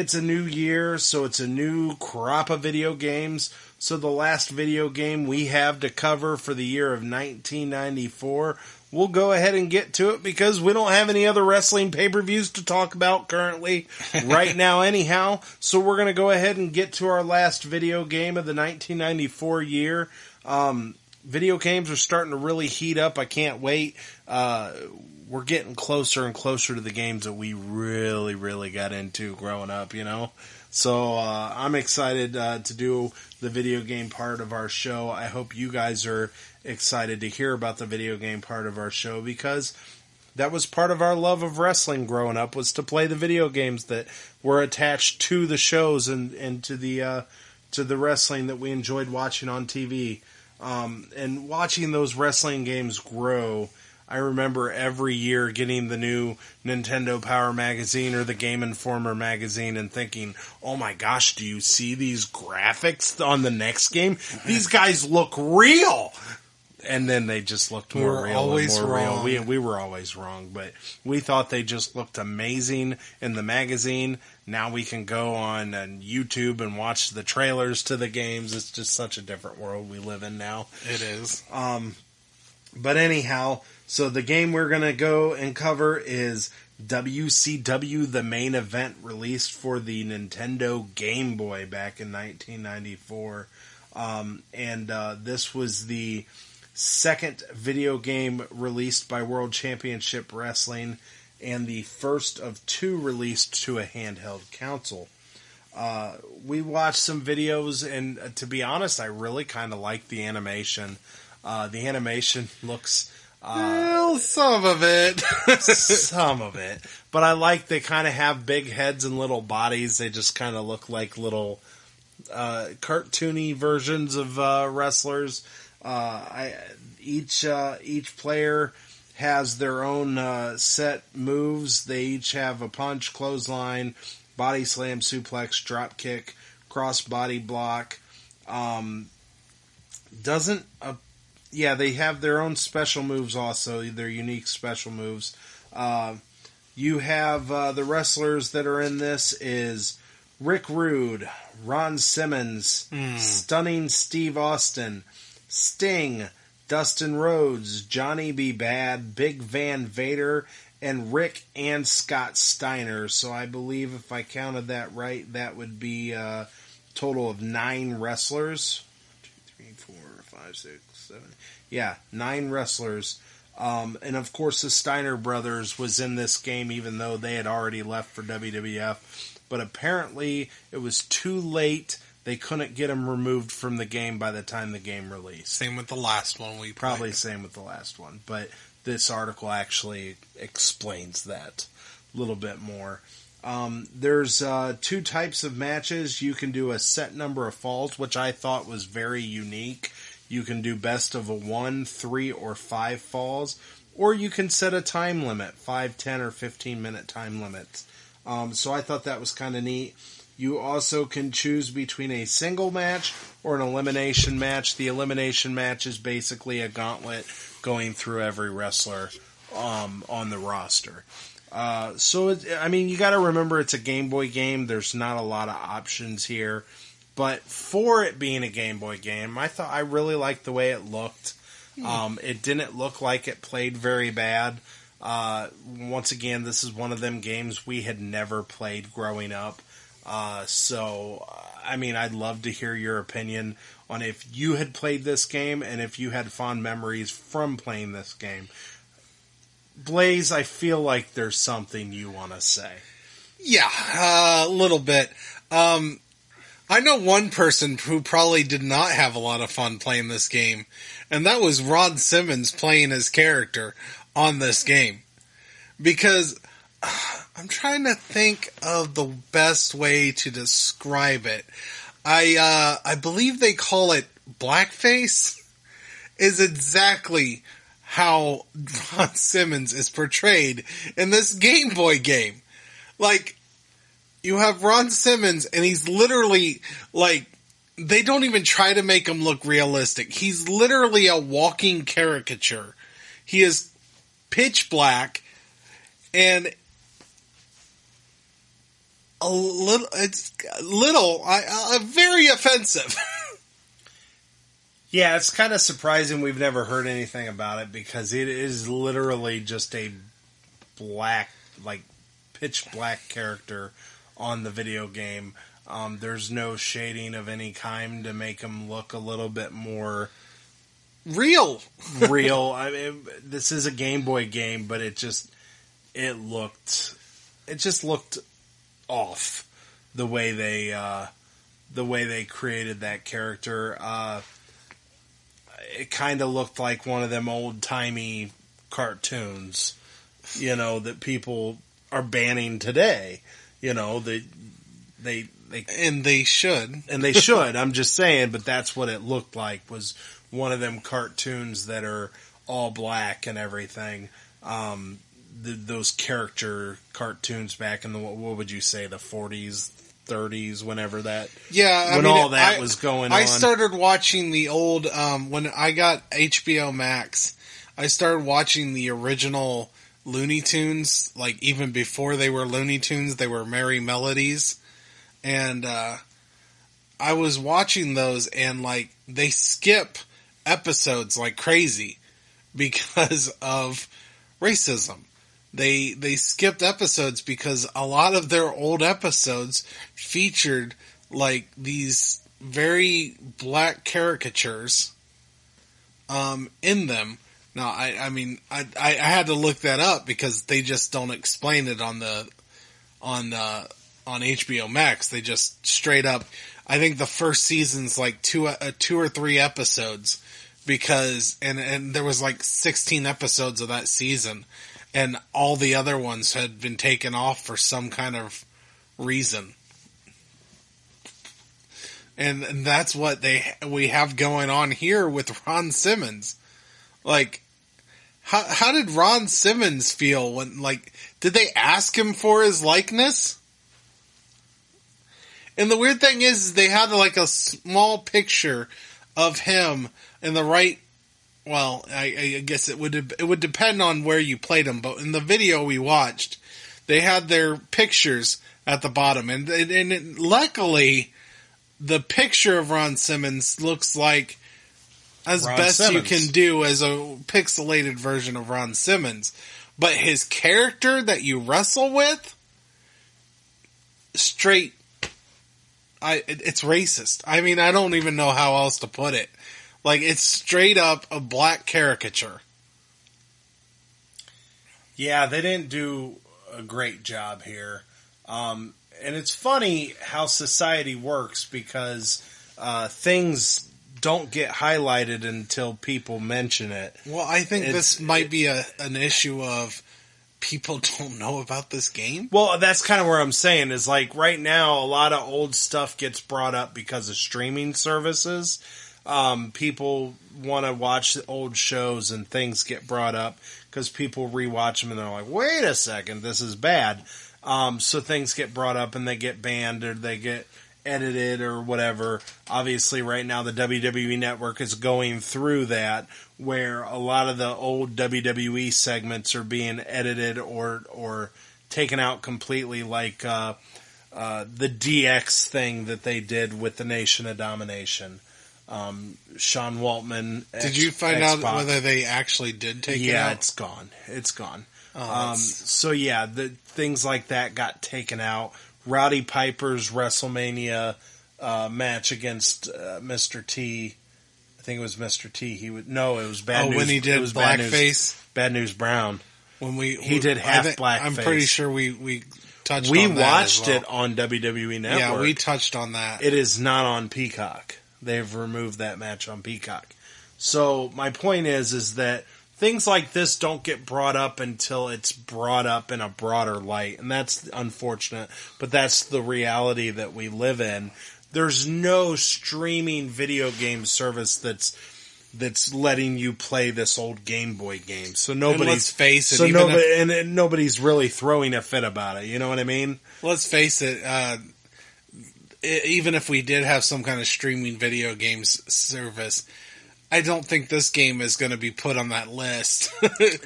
it's a new year, so it's a new crop of video games. So the last video game we have to cover for the year of 1994, we'll go ahead and get to it because we don't have any other wrestling pay-per-views to talk about currently right now anyhow. So we're going to go ahead and get to our last video game of the 1994 year. Video games are starting to really heat up. I can't wait. We're getting closer and closer to the games that we really, really got into growing up, you know? So I'm excited to do the video game part of our show. I hope you guys are excited to hear about the video game part of our show because that was part of our love of wrestling growing up, was to play the video games that were attached to the shows and to the wrestling that we enjoyed watching on TV. And watching those wrestling games grow, I remember every year getting the new Nintendo Power magazine or the Game Informer magazine and thinking, oh my gosh, do you see these graphics on the next game? These guys look real! And then they just looked more real and more real. We were always wrong, but we thought they just looked amazing in the magazine. Now we can go on YouTube and watch the trailers to the games. It's just such a different world we live in now. It is. But anyhow, so the game we're going to go and cover is WCW The Main Event, released for the Nintendo Game Boy back in 1994. This was the second video game released by World Championship Wrestling and the first of two released to a handheld console. We watched some videos, and to be honest, I really kind of like the animation. The animation looks... well, some of it. Some of it. But I like they kind of have big heads and little bodies. They just kind of look like little cartoony versions of wrestlers. Each player has their own set moves. They each have a punch, clothesline, body slam, suplex, drop kick, cross body block. They have their own special moves also, their unique special moves. You have the wrestlers that are in this is Rick Rude, Ron Simmons, Stunning Steve Austin, Sting, Dustin Rhodes, Johnny B. Bad, Big Van Vader, and Rick and Scott Steiner. So I believe if I counted that right, that would be a total of 9 wrestlers. 1, 2, 3, 4, 5, 6, 7. Yeah, 9 wrestlers. And of course the Steiner brothers was in this game even though they had already left for WWF. But apparently it was too late. They couldn't get them removed from the game by the time the game released. Same with the last one we played. Probably same with the last one. But this article actually explains that a little bit more. There's 2 types of matches. You can do a set number of falls, which I thought was very unique. You can do best of a 1, 3, or 5 falls. Or you can set a time limit, 5, 10, or 15-minute time limits. So I thought that was kind of neat. You also can choose between a single match or an elimination match. The elimination match is basically a gauntlet going through every wrestler on the roster. You got to remember it's a Game Boy game. There's not a lot of options here. But for it being a Game Boy game, I really liked the way it looked. It didn't look like it played very bad. Once again, this is one of them games we had never played growing up. I'd love to hear your opinion on if you had played this game and if you had fond memories from playing this game. Blaze, I feel like there's something you want to say. Yeah, a little bit. I know one person who probably did not have a lot of fun playing this game, and that was Ron Simmons playing his character on this game. Because I'm trying to think of the best way to describe it. I believe they call it blackface, is exactly how Ron Simmons is portrayed in this Game Boy game. Like, you have Ron Simmons, and he's literally, like, they don't even try to make him look realistic. He's literally a walking caricature. He is pitch black, and very offensive. Yeah, it's kind of surprising we've never heard anything about it because it is literally just a black, like pitch black character on the video game. There's no shading of any kind to make him look a little bit more real. I mean, this is a Game Boy game, but it just looked off the way they created that character. It kind of looked like one of them old timey cartoons, that people are banning today. They should. I'm just saying, but that's what it looked like, was one of them cartoons that are all black and everything. Those character cartoons back in the, what would you say, the 40s, 30s, whenever that, all that was going on. I started watching the old, when I got HBO Max, I started watching the original Looney Tunes, like even before they were Looney Tunes, they were Merry Melodies. And, I was watching those and like, they skip episodes like crazy because of racism. They skipped episodes because a lot of their old episodes featured like these very black caricatures in them. Now, I mean, I had to look that up because they just don't explain it on HBO Max. They just straight up. I think the first season's like two or three episodes because and there was like 16 episodes of that season. And all the other ones had been taken off for some kind of reason. And that's what we have going on here with Ron Simmons. Like, how did Ron Simmons feel when, like, did they ask him for his likeness? And the weird thing is they had like a small picture of him in the right. Well, I guess it would depend on where you played them, but in the video we watched, they had their pictures at the bottom, and luckily, the picture of Ron Simmons looks like as Ron best Simmons. you can do as a pixelated version of Ron Simmons, but his character that you wrestle with, straight, it's racist. I mean, I don't even know how else to put it. Like, it's straight up a black caricature. Yeah, they didn't do a great job here. And it's funny how society works because things don't get highlighted until people mention it. Well, I think this might be an issue of people don't know about this game. Well, that's kind of where I'm saying is, like, right now, a lot of old stuff gets brought up because of streaming services. People want to watch old shows and things get brought up because people rewatch them and they're like, wait a second, this is bad. So things get brought up and they get banned or they get edited or whatever. Obviously right now the WWE Network is going through that where a lot of the old WWE segments are being edited or taken out completely, like the DX thing that they did with the Nation of Domination. Sean Waltman. Did you find out whether they actually did take it out? Yeah, it's gone. It's gone. So yeah, the things like that got taken out. Roddy Piper's WrestleMania match against Mr. T. I think it was Mr. T. It was Bad News. When he did blackface, Bad News Brown. He did half blackface. I'm pretty sure we touched. We on that watched as well. it on WWE Network. Yeah, we touched on that. It is not on Peacock. They've removed that match on Peacock. So my point is that things like this don't get brought up until it's brought up in a broader light. And that's unfortunate, but that's the reality that we live in. There's no streaming video game service that's letting you play this old Game Boy game. So nobody's nobody's really throwing a fit about it. You know what I mean? Let's face it, even if we did have some kind of streaming video games service, I don't think this game is going to be put on that list.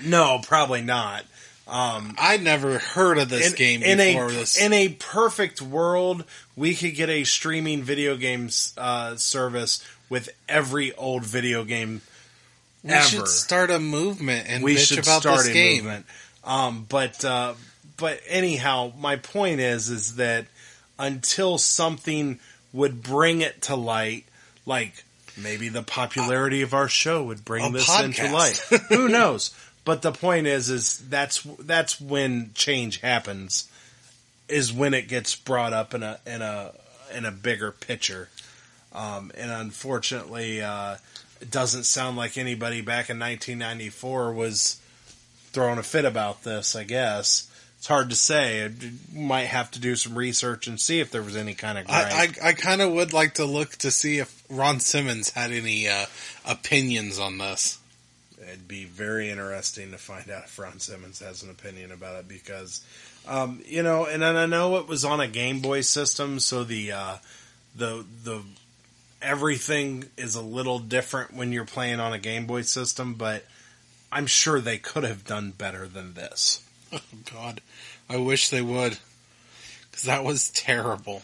No, probably not. I never heard of this game before this. In a perfect world, we could get a streaming video games service with every old video game we ever. Should start a movement and bitch about this game. Movement. But anyhow, my point is that until something would bring it to light, like maybe the popularity of our show would bring this podcast. into light. Who knows? But the point is that's when change happens, is when it gets brought up in a bigger picture. And unfortunately, it doesn't sound like anybody back in 1994 was throwing a fit about this, I guess. It's hard to say. Might have to do some research and see if there was any kind of gripe. I kind of would like to look to see if Ron Simmons had any opinions on this. It'd be very interesting to find out if Ron Simmons has an opinion about it because, and I know it was on a Game Boy system, so the everything is a little different when you're playing on a Game Boy system, but I'm sure they could have done better than this. Oh, God. I wish they would. Because that was terrible.